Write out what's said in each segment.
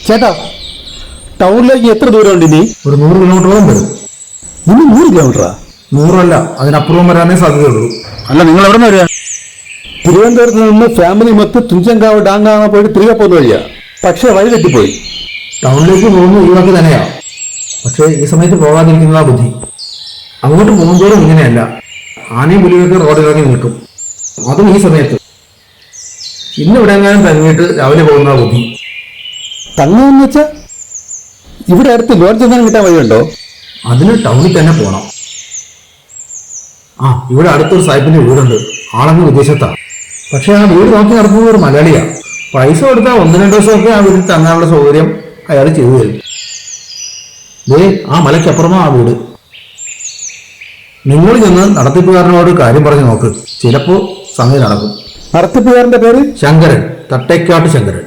ചേട്ടാ, ടൗണിലേക്ക് എത്ര ദൂരം ഉണ്ട് ഇനി? ഒരു 100 കിലോമീറ്ററോളം വരും. ഇനി 100 കിലോമീറ്ററാ? 100 അല്ല, അതിനപ്പുറം വരാനേ സാധ്യതയുള്ളൂ. അല്ല, നിങ്ങൾ എവിടെ നിന്ന് വരിക? തിരുവനന്തപുരത്ത് നിന്ന് ഫാമിലി മൊത്തം തുഞ്ചൻകാവ് ഡാം കാണാൻ പോയിട്ട് തിരികെ പോകുന്ന വഴിയാ. പക്ഷേ വഴി തെറ്റിപ്പോയി. ടൗണിലേക്ക് പോകുന്ന ഒഴിവാക്കി തന്നെയാ. പക്ഷേ ഈ സമയത്ത് പോകാതിരിക്കുന്നതാ ബുദ്ധി. അങ്ങോട്ട് പോകുമ്പോഴും ഇങ്ങനെയല്ല, ആനയും പുലിയൊക്കെ റോഡിലിറങ്ങി നിൽക്കും, അതും ഈ സമയത്ത്. ഇന്ന് ഇവിടെ എങ്ങാനും തങ്ങിയിട്ട് രാവിലെ പോകുന്നതാ ബുദ്ധി. തങ്ങുമെന്ന് വെച്ചാൽ ഇവിടെ അടുത്ത് ലോഡ്ജ് എങ്ങാനും കിട്ടാൻ വഴിയുണ്ടോ? അതിന് ടൗണിൽ തന്നെ പോകണം. ഇവിടെ അടുത്തൊരു സാഹിബിന്റെ വീടുണ്ട്. ആളങ്ങ് വിദേശത്താ. പക്ഷെ ആ വീട് നോക്കി നടത്തുന്നത് ഒരു മലയാളിയാ. പൈസ കൊടുത്താൽ 1-2 ദിവസമൊക്കെ ആ വീട്ടിൽ തങ്ങാനുള്ള സൗകര്യം അയാൾ ചെയ്തു തരും. ആ മലയ്ക്കപ്പുറമാ ആ വീട്. നിങ്ങൾ ചെന്ന് നടത്തിപ്പുകാരനോട് കാര്യം പറഞ്ഞു നോക്ക്, ചിലപ്പോ സംഗതി നടക്കും. നടത്തിപ്പുകാരന്റെ പേര് ശങ്കരൻ, തട്ടേക്കാട്ട് ശങ്കരൻ.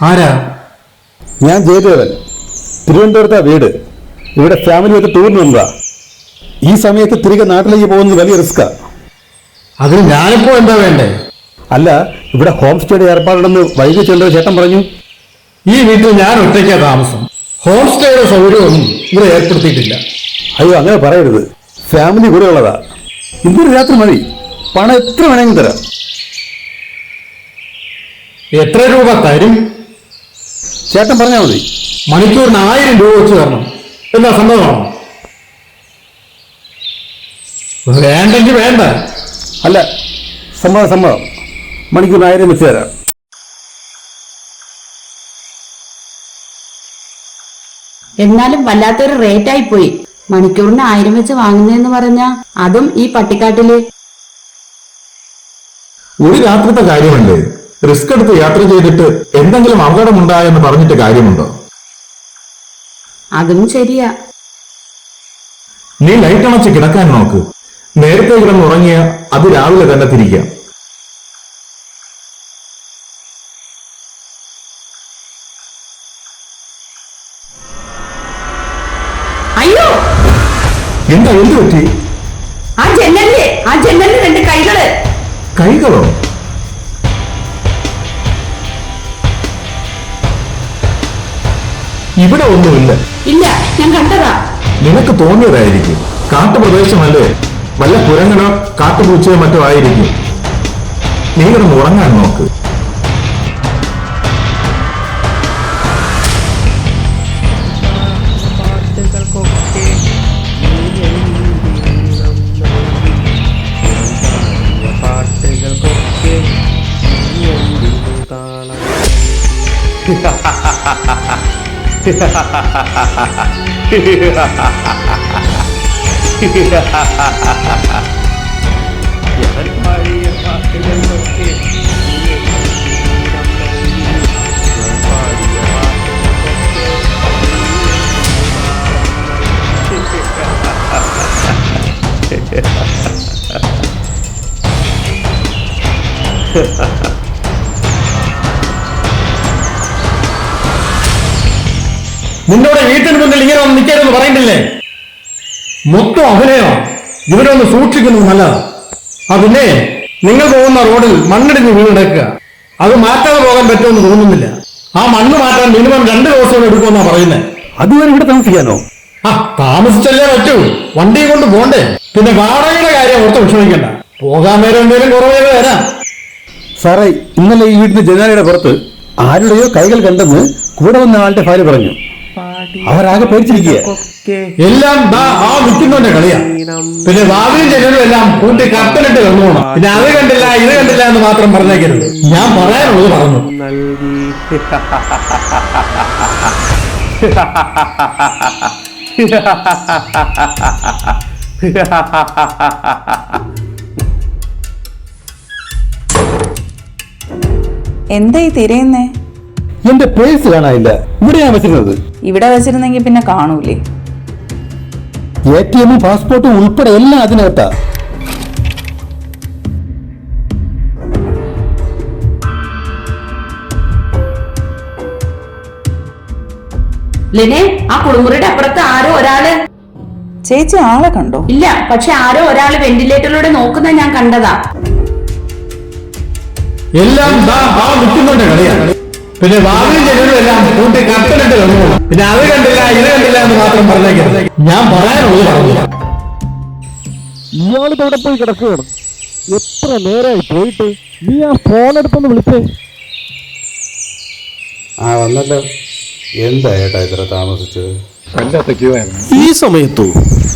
ആരാ? ഞാൻ ജയദേവൻ. തിരുവനന്തപുരത്താ വീട്. ഇവിടെ ഫാമിലി ഒക്കെ ടൂറിന് വന്നതാ. ഈ സമയത്ത് തിരികെ നാട്ടിലേക്ക് പോകുന്നത് വലിയ റിസ്ക്കാ. അതിന് ഞാനിപ്പോ എന്താ വേണ്ടേ? അല്ല, ഇവിടെ ഹോം സ്റ്റേയുടെ ഏർപ്പാടുണ്ടെന്ന് വൈകി ചെല്ലുന്ന ചേട്ടൻ പറഞ്ഞു. ഈ വീട്ടിൽ ഞാൻ ഒറ്റയ്ക്കാ താമസം. ഹോം സ്റ്റേയുടെ സൗകര്യമൊന്നും ഇവിടെ ഏർപ്പെടുത്തിയിട്ടില്ല. അയ്യോ, അങ്ങനെ പറയരുത്. ഫാമിലി കൂടെ ഉള്ളതാ. ഇന്നൊരു രാത്രി മതി. പണം എത്ര വേണമെങ്കിലും തരാം. എത്ര രൂപ തരും? ചേട്ടൻ പറഞ്ഞാൽ മതി. മണിക്കൂറിന് 1000 രൂപ വെച്ച് തരണം. എന്താ സമ്മതമാണോ? വേണ്ടെങ്കിൽ വേണ്ട. അല്ല, സമ്മതം. മണിക്കൂറിന് 1000 വെച്ച് തരാം. എന്നാലും വല്ലാത്തൊരു റേറ്റായി പോയി. മണിക്കൂറിന് 1000 വെച്ച് വാങ്ങുന്നതെന്ന് പറഞ്ഞാ, അതും ഈ പട്ടിക്കാട്ടില്. ഒരു രാത്രിത്തെ കാര്യമല്ലേ? റിസ്ക് എടുത്ത് യാത്ര ചെയ്തിട്ട് എന്തെങ്കിലും അപകടമുണ്ടായെന്ന് പറഞ്ഞിട്ട് കാര്യമുണ്ടോ? അതും ശരിയാ. നീ ലൈറ്റ് അണച്ച് കിടക്കാൻ നോക്ക്. നേരത്തെ കിടന്നുറങ്ങിയ അത് രാവിലെ തന്നെ തിരിക്കാം. അയ്യോ, എന്താ? എന്ത് പറ്റി? ആ ജനലില് 2 കൈകളോ? ഇവിടെ ഒന്നുമില്ല. ഇല്ല, ഞാൻ കണ്ടതാ. നിനക്ക് തോന്നിയതായിരിക്കും. കാട്ടുപ്രദേശമല്ലേ, വല്ല കുരങ്ങനോ കാട്ടുപൂച്ചയോ മറ്റോ ആയിരിക്കും. നീ കിടന്ന് ഉറങ്ങാൻ നോക്ക്. നിന്നോട് വീട്ടിന് മുന്നിൽ ഇങ്ങനെ ഒന്ന് നിൽക്കരുതെന്ന് പറയുന്നില്ലേ? മൊത്തം അഭിനയോ. ഇവരൊന്ന് സൂക്ഷിക്കുന്നത് നല്ലതാ. പിന്നെ നിങ്ങൾ പോകുന്ന റോഡിൽ മണ്ണിടിഞ്ഞ് വീണെടുക്കുക. അത് മാറ്റാതെ പോകാൻ പറ്റുമെന്ന് തോന്നുന്നില്ല. ആ മണ്ണ് മാറ്റാൻ മിനിമം 2 ദിവസം എടുക്കുമെന്നാ പറയുന്നത്. അതുവരെ ഇവിടെ താമസിക്കാനോ? താമസിച്ചല്ലേ പറ്റൂ. വണ്ടി കൊണ്ട് പോണ്ടേ. പിന്നെ വാടകയുടെ കാര്യം ഓർത്ത് വിഷമിക്കണ്ട. പോകാൻ നേരം എന്തെങ്കിലും കുറവേത് തരാം. സാറേ, ഇന്നലെ ഈ വീടിന്റെ ജനാലയുടെ പുറത്ത് ആരുടെയോ കൈകൾ കണ്ടെന്ന് കൂടെ വന്ന ആളുടെ ഭാര്യ പറഞ്ഞു. അവരാകെ പേടിച്ചിരിക്കുക. എല്ലാം ആ നിൽക്കുന്നവന്റെ കളിയാ. പിന്നെ ഭാവിയും ജനലും എല്ലാം കൂട്ടി കത്തലിട്ട് വന്നോണം. പിന്നെ അത് കണ്ടില്ല ഇത് കണ്ടില്ല എന്ന് മാത്രം പറഞ്ഞേക്കരുത്. ഞാൻ പറയാനുള്ളത് പറഞ്ഞു. എന്തായി തിരയുന്നേ? എന്റെ പേഴ്സ് കാണാനില്ല. ഇവിടെയാണ് വെച്ചിരുന്നത്. ഇവിടെ വെച്ചിരുന്നെങ്കിൽ പിന്നെ കാണൂലേ? ATM പാസ്പോർട്ടും ഉൾപ്പെടെ എല്ലാം അതിനകത്താ. ലിനെ, ആ കുളിമുറിയുടെ അപ്പുറത്ത് ആരോ ഒരാള്. ചേച്ചി ആളെ കണ്ടോ? ഇല്ല, പക്ഷെ ആരോ ഒരാള് വെന്റിലേറ്ററിലൂടെ നോക്കുന്ന ഞാൻ കണ്ടതാ. എല്ലാം ആ നിൽക്കുന്നവന്റെ കളിയാ. പിന്നെ ഭാവിയും ജനലും എല്ലാം കൂട്ടി കത്തലിട്ട് വന്നോണം. പിന്നെ അത് കണ്ടില്ല ഇത് കണ്ടില്ല എന്ന് മാത്രം പറഞ്ഞേക്കരുത്. ഞാൻ പറയാനുള്ളത് പറഞ്ഞു. ഇയാളിത് എവിടെ പോയി കിടക്കുകയാണ്? എത്ര നേരമായി പോയിട്ട്? നീ ആ ഫോൺ എടുത്തൊന്ന് വിളിച്ചേ. വന്നല്ലോ. എന്താ ഏട്ടാ ഇത്ര താമസിച്ചത്? വല്ലാത്ത ക്യൂ ആയിരുന്നു ഈ സമയത്തോ?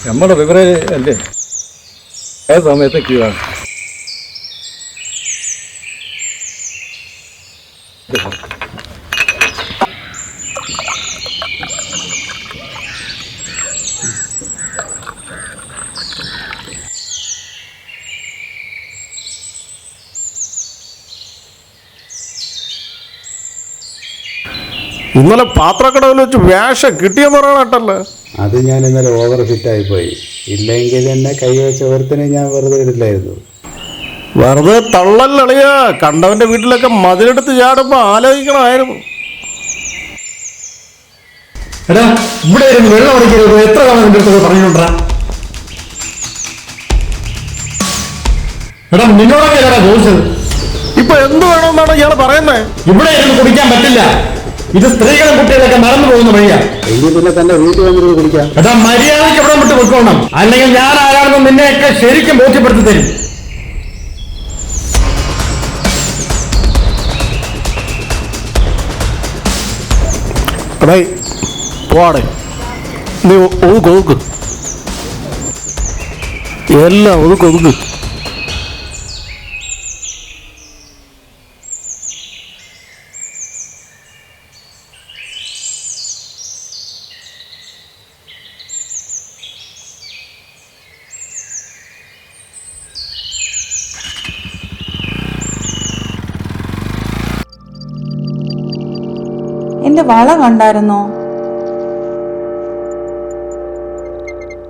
നമ്മുടെ വിവരം അല്ലേ, ഏത് സമയത്ത് ക്യൂ ആണ്. ഇന്നലെ പാത്രക്കടവിൽ വെച്ച് വേഷം കിട്ടിയെന്ന് പറയണട്ടല്ലേ? അത് ഞാൻ ഇന്നലെ ഓവർ ഫിറ്റായി പോയി. ഇല്ലെങ്കിൽ എന്നെ കൈവച്ച ഓർത്തിനെ ഞാൻ വെറുതെ ഇടില്ലായിരുന്നു. വെറുതെ തള്ളല്ലളിയാ. കണ്ടവന്റെ വീട്ടിലൊക്കെ മതിലെടുത്ത് ചാടുമ്പോ ആലോചിക്കണമായിരുന്നു. എടാ, ഇവിടെ ഇരുന്ന് വെള്ളം അടിക്കരുത്. എത്ര തവണ നിന്റെ അടുത്ത് പറഞ്ഞോണ്ടാ? എടാ, നിന്നോടൊക്കെ ഏതാ ചോദിച്ചത്? ഇപ്പൊ എന്ത് വേണമെന്നാണ് ഇയാള് പറയുന്നേ? ഇവിടെ ഇരുന്ന് കുടിക്കാൻ പറ്റില്ല. ഇത് സ്ത്രീകളും കുട്ടികളൊക്കെ മറന്നു പോകുന്ന വഴിയാ. എങ്കിൽ പിന്നെ തന്നെ വീട്ടിൽ വന്നിട്ട് കുടിക്കാം. എടാ, മര്യാദയ്ക്ക് ഇവിടെ വിട്ട് വെക്കണം. അല്ലെങ്കിൽ ഞാൻ ആരാണെന്ന് നിന്നെയൊക്കെ ശരിക്കും ബോധ്യപ്പെടുത്തി തരും. എടേ പോടെ, നീ ഒതുക്ക്, എല്ലാം ഒതുക്ക്. എന്റെ വള കണ്ടായിരുന്നോ?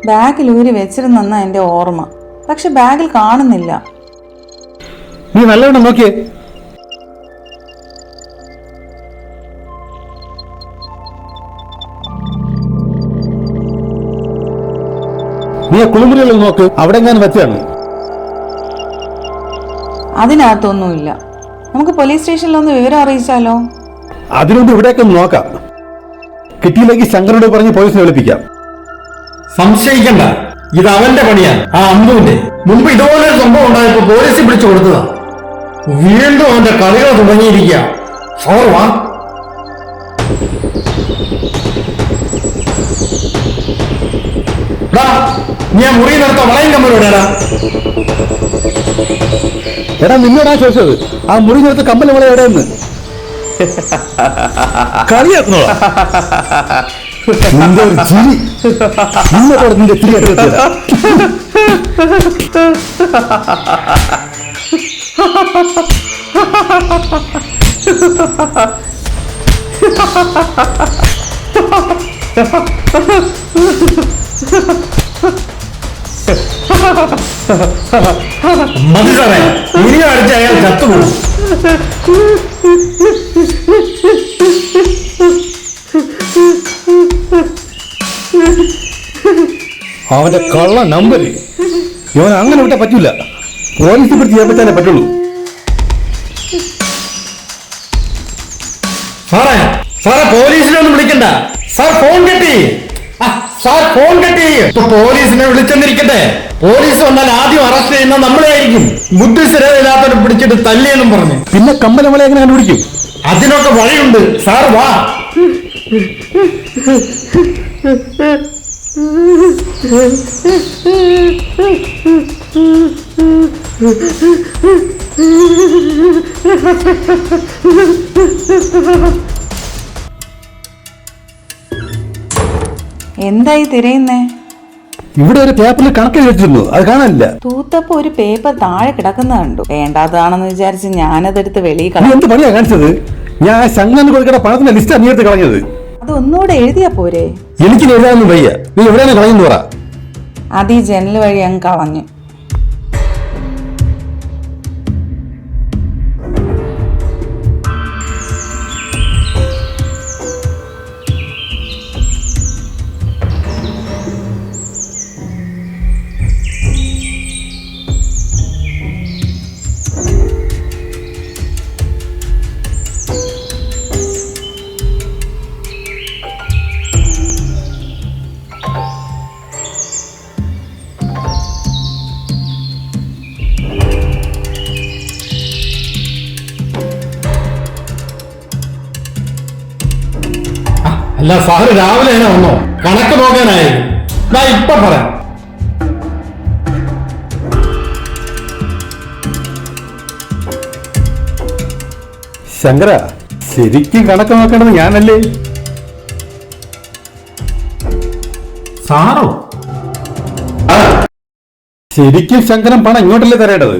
ബാഗിൽ ഊരി വെച്ചിരുന്നെന്നാ എന്റെ ഓർമ്മ. പക്ഷെ ബാഗിൽ കാണുന്നില്ല. നീ നല്ലവണ്ണം നോക്കിയേ. നീ ആ കുളിമുറികളിൽ നോക്ക്. അവിടെ എങ്ങാനും വെച്ചാണ്. അതിനകത്തൊന്നുമില്ല. നമുക്ക് പോലീസ് സ്റ്റേഷനിലൊന്ന് വിവരം അറിയിച്ചാലോ? അതിനുമുമ്പ് ഇവിടെയൊക്കെ ഒന്ന് നോക്കാം. കിട്ടിയില്ലെങ്കിൽ ശങ്കരനോട് പറഞ്ഞ് പോലീസിനെ വിളിപ്പിക്കാം. സംശയിക്കണ്ട, ഇത് അവന്റെ പണിയാണ്. ആ അമ്മുവിന്റെ മുമ്പ് ഇതുപോലൊരു സംഭവം ഉണ്ടായപ്പോ പോലീസ് പിടിച്ചു കൊടുത്തതാ. വീണ്ടും അവന്റെ കളികൾ തുടങ്ങിയിരിക്കുക. സോർവാ. ഞാൻ മുറി നടത്ത വളയും കമ്മലോടാ. എടാ, നിന്നോടാ ചോദിച്ചത് ആ മുറി നേരത്തെ കമ്പൽ വള എവിടെയെന്ന്. കളിയാക്കുന്നോളാ. നിന്റെ ഒരു ചിരി നിന്നോട് നിന്റെ ചിരി എടുത്തതാ. മതി സാറേ, ഇനിയും അടിച്ച അയാൾ ചത്തുപോകും. അവന്റെ കള്ള നമ്പര് ഇവൻ അങ്ങനെ വിട്ടാ പറ്റൂല. പോലീസ് പിടിച്ച് ഏൽപ്പിച്ചാലേ പറ്റുള്ളൂ. സാറേ, സാറേ, പോലീസിനൊന്നും വിളിക്കണ്ട. സാർ ഫോൺ കിട്ടി. സാർ ഫോൺ കട്ട് ചെയ്യ്. ഇപ്പൊ പോലീസിനെ വിളിച്ചെന്നിരിക്കട്ടെ. പോലീസ് വന്നാൽ ആദ്യം അറസ്റ്റ് ചെയ്യുന്ന നമ്മളെ ആയിരിക്കും. ബുദ്ധിസ്ഥിരതയില്ലാത്തവരെ പിടിച്ചിട്ട് തല്ലിയെന്നും പറഞ്ഞു. പിന്നെ കമ്മൽ നമ്മളെ എങ്ങനെ കണ്ടുപിടിക്കും? അതിനൊക്കെ വഴിയുണ്ട്. സാർ വാ. എന്തായി തിരയുന്നേ? ഇവിടെ ഒരു പേപ്പറിൽ കണക്ക് വെച്ചിരുന്നു, അത് കാണാനില്ല. തൂത്തപ്പോ ഒരു പേപ്പർ താഴെ കിടക്കുന്ന കണ്ടു. വേണ്ടാത്തതാണെന്ന് വിചാരിച്ച് ഞാനതെടുത്ത് വെളിയിൽ നീ കളഞ്ഞു. എന്ത് പണിയാ കാണിച്ചത്? ഞാൻ ശങ്കരന് കൊടുക്കേണ്ട പണത്തിന്റെ ലിസ്റ്റ് നീ എടുത്ത് കളഞ്ഞത്. അതൊന്നുകൂടെ എഴുതിയാ പോരെ? എനിക്ക് എഴുതാനൊന്നും വയ്യ. നീ എവിടെയാണ് കളയുന്നു പറ. അത് ഈ ജനൽ വഴി അങ്ങ് കളഞ്ഞു. അല്ല സാറ് രാവിലെ തന്നെ വന്നോ? കണക്ക് നോക്കാനായി. ഞാൻ ഇപ്പൊ പറയാം. ശങ്കര, ശരിക്കും കണക്ക് നോക്കേണ്ടത് ഞാനല്ലേ? സാറോ? ശരിക്കും ശങ്കരൻ പണം ഇങ്ങോട്ടല്ലേ തരേണ്ടത്?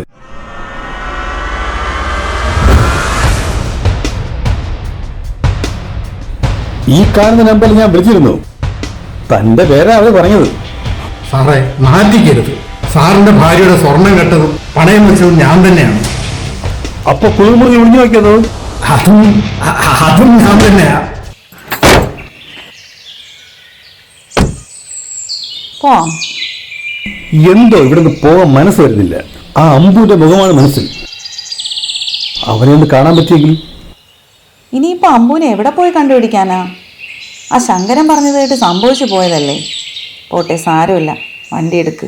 ഈ കാണുന്ന നമ്പറിൽ ഞാൻ വിളിച്ചിരുന്നു. തന്റെ പേരാ അവര് പറഞ്ഞത്. സാറേ നാറ്റിക്കരുത്. സാറിന്റെ ഭാര്യയുടെ സ്വർണം കെട്ടതും പണയം വെച്ചതും ഞാൻ തന്നെയാണ്. അപ്പൊ കുളിമുറി ഒളിഞ്ഞു വയ്ക്കുന്നത് അതും ഞാൻ തന്നെയാ. പോവാം. എന്തോ ഇവിടുന്ന് പോകാൻ മനസ്സ് വരുന്നില്ല. ആ അമ്പുവിന്റെ മുഖമാണ് മനസ്സിൽ. അവനെ ഒന്ന് കാണാൻ പറ്റിയെങ്കിൽ. ഇനിയിപ്പോ അമ്പൂനെ എവിടെ പോയി കണ്ടുപിടിക്കാനാ? ആ ശങ്കരൻ പറഞ്ഞത് കേട്ട് സംഭവിച്ചു പോയതല്ലേ. പോട്ടെ, സാരമില്ല, വണ്ടി എടുക്ക്.